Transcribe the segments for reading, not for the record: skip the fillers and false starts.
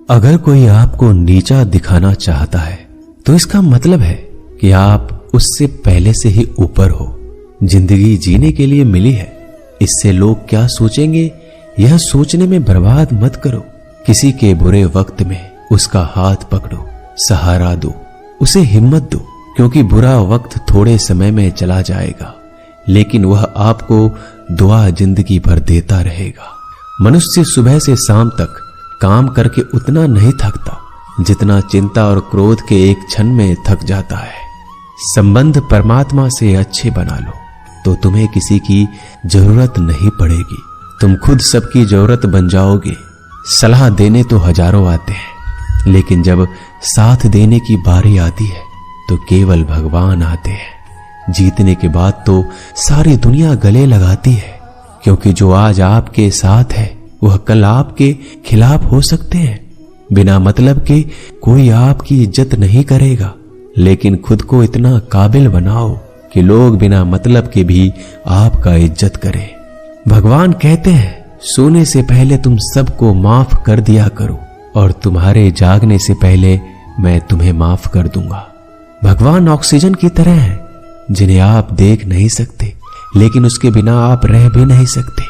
अगर कोई आपको नीचा दिखाना चाहता है तो इसका मतलब है कि आप उससे पहले से ही ऊपर हो। जिंदगी जीने के लिए मिली है, इससे लोग क्या सोचेंगे यह सोचने में बर्बाद मत करो। किसी के बुरे वक्त में उसका हाथ पकड़ो, सहारा दो, उसे हिम्मत दो, क्योंकि बुरा वक्त थोड़े समय में चला जाएगा लेकिन वह आपको दुआ जिंदगी भर देता रहेगा। मनुष्य सुबह से शाम तक काम करके उतना नहीं थकता जितना चिंता और क्रोध के एक क्षण में थक जाता है। संबंध परमात्मा से अच्छे बना लो तो तुम्हें किसी की जरूरत नहीं पड़ेगी, तुम खुद सबकी जरूरत बन जाओगे। सलाह देने तो हजारों आते हैं लेकिन जब साथ देने की बारी आती है तो केवल भगवान आते हैं। जीतने के बाद तो सारी दुनिया गले लगाती है, क्योंकि जो आज आपके साथ है वह कल आपके खिलाफ हो सकते हैं। बिना मतलब के कोई आपकी इज्जत नहीं करेगा, लेकिन खुद को इतना काबिल बनाओ कि लोग बिना मतलब के भी आपका इज्जत करें। भगवान कहते हैं सोने से पहले तुम सबको माफ कर दिया करो और तुम्हारे जागने से पहले मैं तुम्हें माफ कर दूंगा। भगवान ऑक्सीजन की तरह है जिन्हें आप देख नहीं सकते, लेकिन उसके बिना आप रह भी नहीं सकते।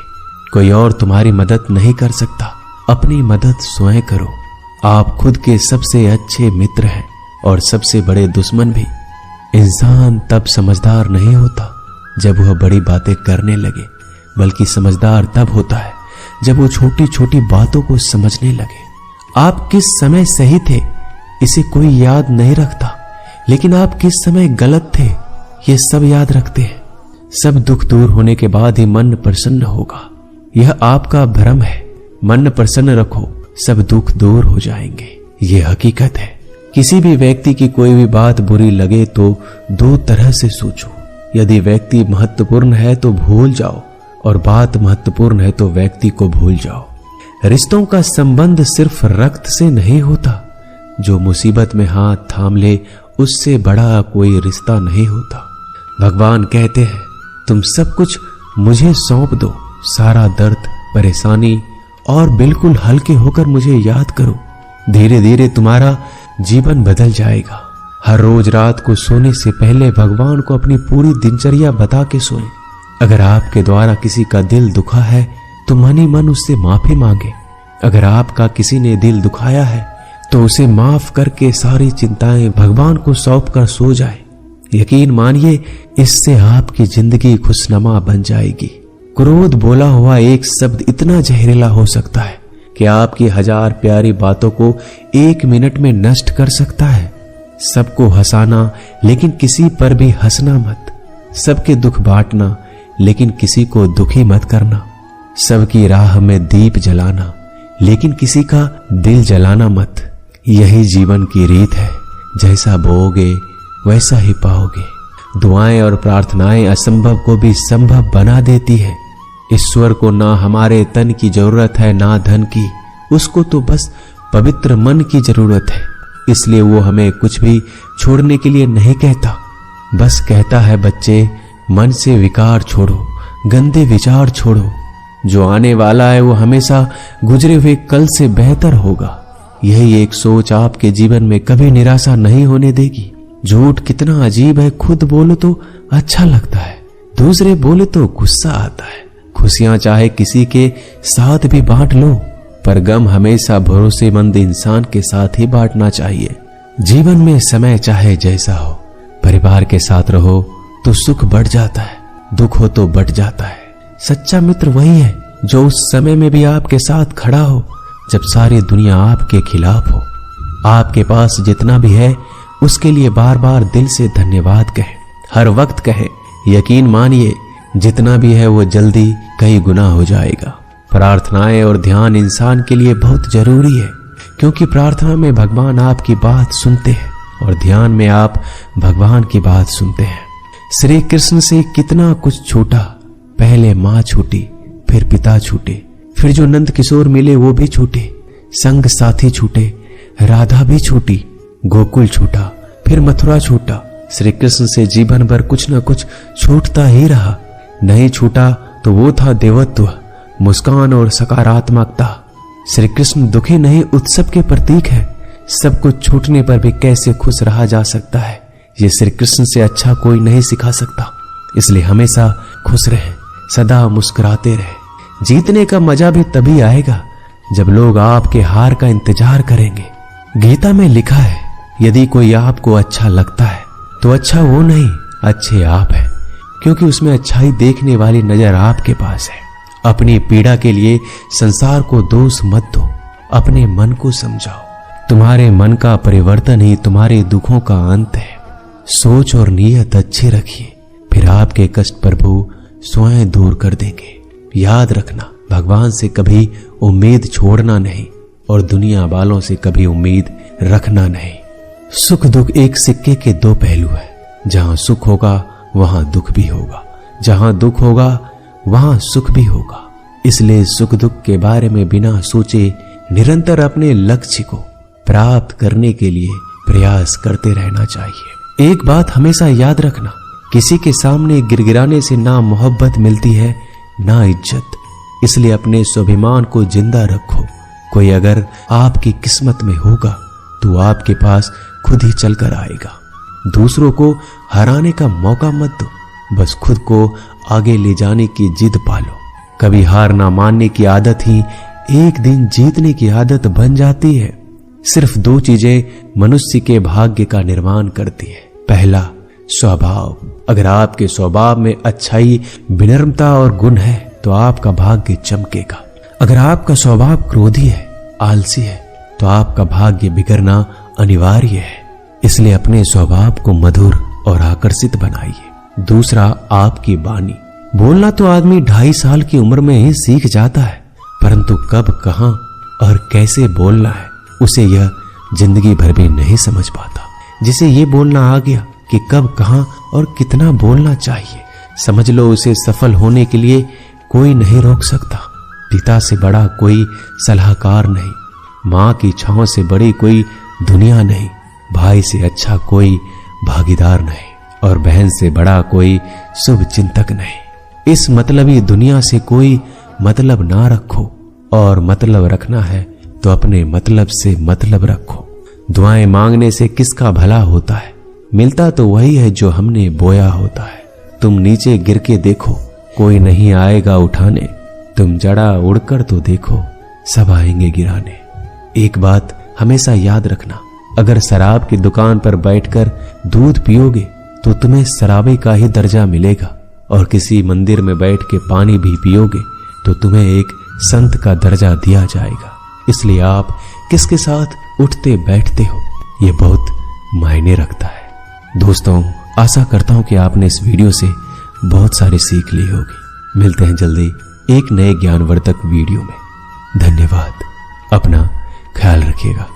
कोई और तुम्हारी मदद नहीं कर सकता, अपनी मदद स्वयं करो। आप खुद के सबसे अच्छे मित्र हैं और सबसे बड़े दुश्मन भी। इंसान तब समझदार नहीं होता जब वह बड़ी बातें करने लगे, बल्कि समझदार तब होता है जब वो छोटी छोटी बातों को समझने लगे। आप किस समय सही थे इसे कोई याद नहीं रखता, लेकिन आप किस समय गलत थे ये सब याद रखते हैं। सब दुख दूर होने के बाद ही मन प्रसन्न होगा, यह आपका भ्रम है। मन प्रसन्न रखो, सब दुख दूर हो जाएंगे, ये हकीकत है। किसी भी व्यक्ति की कोई भी बात बुरी लगे तो दो तरह से सोचो। यदि व्यक्ति महत्वपूर्ण है तो भूल जाओ, और बात महत्वपूर्ण है तो व्यक्ति को भूल जाओ। रिश्तों का संबंध सिर्फ रक्त से नहीं होता, जो मुसीबत में हाथ थाम ले उससे बड़ा कोई रिश्ता नहीं होता। भगवान कहते हैं तुम सब कुछ मुझे सौंप दो, सारा दर्द परेशानी, और बिल्कुल हल्के होकर मुझे याद करो। धीरे धीरे तुम्हारा जीवन बदल जाएगा। हर रोज रात को सोने से पहले भगवान को अपनी पूरी दिनचर्या बता के सोएं। अगर आपके द्वारा किसी का दिल दुखा है तो मन ही मन उससे माफी मांगे। अगर आपका किसी ने दिल दुखाया है तो उसे माफ करके सारी चिंताएं भगवान को सौंप कर सो जाए। यकीन मानिए इससे आपकी जिंदगी खुशनुमा बन जाएगी। क्रोध बोला हुआ एक शब्द इतना जहरीला हो सकता है कि आपकी हजार प्यारी बातों को एक मिनट में नष्ट कर सकता है। सबको हंसाना लेकिन किसी पर भी हंसना मत। सबके दुख बांटना लेकिन किसी को दुखी मत करना। सबकी राह में दीप जलाना लेकिन किसी का दिल जलाना मत। यही जीवन की रीत है, जैसा बोओगे वैसा ही पाओगे। दुआएं और प्रार्थनाएं असंभव को भी संभव बना देती है। ईश्वर को ना हमारे तन की जरूरत है ना धन की, उसको तो बस पवित्र मन की जरूरत है। इसलिए वो हमें कुछ भी छोड़ने के लिए नहीं कहता, बस कहता है बच्चे मन से विकार छोड़ो, गंदे विचार छोड़ो। जो आने वाला है वो हमेशा गुजरे हुए कल से बेहतर होगा। यही एक सोच आपके जीवन में कभी निराशा नहीं होने देगी। झूठ कितना अजीब है, खुद बोलो तो अच्छा लगता है, दूसरे बोले तो गुस्सा आता है। खुशियां चाहे किसी के साथ भी बांट लो, पर गम हमेशा भरोसेमंद इंसान के साथ ही बांटना चाहिए। जीवन में समय चाहे जैसा हो, परिवार के साथ रहो तो सुख बढ़ जाता है, दुख हो तो बढ़ जाता है। सच्चा मित्र वही है जो उस समय में भी आपके साथ खड़ा हो जब सारी दुनिया आपके खिलाफ हो। आपके पास जितना भी है उसके लिए बार बार दिल से धन्यवाद कहें, हर वक्त कहें। यकीन मानिए जितना भी है वो जल्दी कई गुना हो जाएगा। प्रार्थनाएं और ध्यान इंसान के लिए बहुत जरूरी है, क्योंकि प्रार्थना में भगवान आपकी बात सुनते हैं और ध्यान में आप भगवान की बात सुनते हैं। श्री कृष्ण से कितना कुछ छूटा, पहले माँ छूटी, फिर पिता छूटे, फिर जो नंद किशोर मिले वो भी छूटे, संग साथी छूटे, राधा भी छूटी, गोकुल छूटा, फिर मथुरा छूटा। श्री कृष्ण से जीवन भर कुछ न कुछ छूटता ही रहा। नहीं छूटा तो वो था देवत्व, मुस्कान और सकारात्मकता। श्री कृष्ण दुखी नहीं, उत्सव के प्रतीक है। सब कुछ छूटने पर भी कैसे खुश रहा जा सकता है, ये श्री कृष्ण से अच्छा कोई नहीं सिखा सकता। इसलिए हमेशा खुश रहें, सदा मुस्कुराते रहें। जीतने का मजा भी तभी आएगा जब लोग आपके हार का इंतजार करेंगे। गीता में लिखा है, यदि कोई आपको अच्छा लगता है तो अच्छा वो नहीं, अच्छे आप हैं, क्योंकि उसमें अच्छाई देखने वाली नजर आपके पास है। अपनी पीड़ा के लिए संसार को दोष मत दो, अपने मन को समझाओ। तुम्हारे मन का परिवर्तन ही तुम्हारे दुखों का अंत है। सोच और नीयत अच्छी रखिए, फिर आपके कष्ट प्रभु स्वयं दूर कर देंगे। याद रखना, भगवान से कभी उम्मीद छोड़ना नहीं और दुनिया वालों से कभी उम्मीद रखना नहीं। सुख दुख एक सिक्के के दो पहलू है। जहां सुख होगा वहां दुख भी होगा, जहां दुख होगा वहां सुख भी होगा। इसलिए सुख दुख के बारे में बिना सोचे निरंतर अपने लक्ष्य को प्राप्त करने के लिए प्रयास करते रहना चाहिए। एक बात हमेशा याद रखना, किसी के सामने गिड़गिड़ाने से ना मोहब्बत मिलती है ना इज्जत। इसलिए अपने स्वाभिमान को जिंदा रखो। कोई अगर आपकी किस्मत में होगा तो आपके पास खुद ही चलकर आएगा। दूसरों को हराने का मौका मत दो, बस खुद को आगे ले जाने की जिद पालो। कभी हार ना मानने की आदत ही एक दिन जीतने की आदत बन जाती है। सिर्फ दो चीजें मनुष्य के भाग्य का निर्माण करती है। पहला, स्वभाव। अगर आपके स्वभाव में अच्छाई, विनम्रता और गुण है तो आपका भाग्य चमकेगा। अगर आपका स्वभाव क्रोधी है, आलसी है, तो आपका भाग्य बिगड़ना अनिवार्य है। इसलिए अपने स्वभाव को मधुर और आकर्षित बनाइए। दूसरा, आपकी वाणी। बोलना तो आदमी 2.5 साल की उम्र में ही सीख जाता है, परंतु कब, कहां और कैसे बोलना है उसे यह जिंदगी भर भी नहीं समझ पाता। जिसे ये बोलना आ गया कि कब, कहां और कितना बोलना चाहिए, समझ लो उसे सफल होने के लिए कोई नहीं रोक सकता। पिता से बड़ा कोई सलाहकार नहीं, मां की छांव से बड़ी कोई दुनिया नहीं, भाई से अच्छा कोई भागीदार नहीं और बहन से बड़ा कोई शुभ चिंतक नहीं। इस मतलबी दुनिया से कोई मतलब ना रखो, और मतलब रखना है तो अपने मतलब से मतलब रखो। दुआएं मांगने से किसका भला होता है, मिलता तो वही है जो हमने बोया होता है। तुम नीचे गिर के देखो, कोई नहीं आएगा उठाने। तुम जड़ा उड़कर तो देखो, सब आएंगे गिराने। एक बात हमेशा याद रखना, अगर शराब की दुकान पर बैठकर दूध पियोगे तो तुम्हें शराबी का ही दर्जा मिलेगा, और किसी मंदिर में बैठ के पानी भी पियोगे तो तुम्हें एक संत का दर्जा दिया जाएगा। इसलिए आप किसके साथ उठते बैठते हो ये बहुत मायने रखता है। दोस्तों, आशा करता हूं कि आपने इस वीडियो से बहुत सारी सीख ली होगी। मिलते हैं जल्दी एक नए ज्ञानवर्धक वीडियो में। धन्यवाद। अपना ख्याल रखिएगा।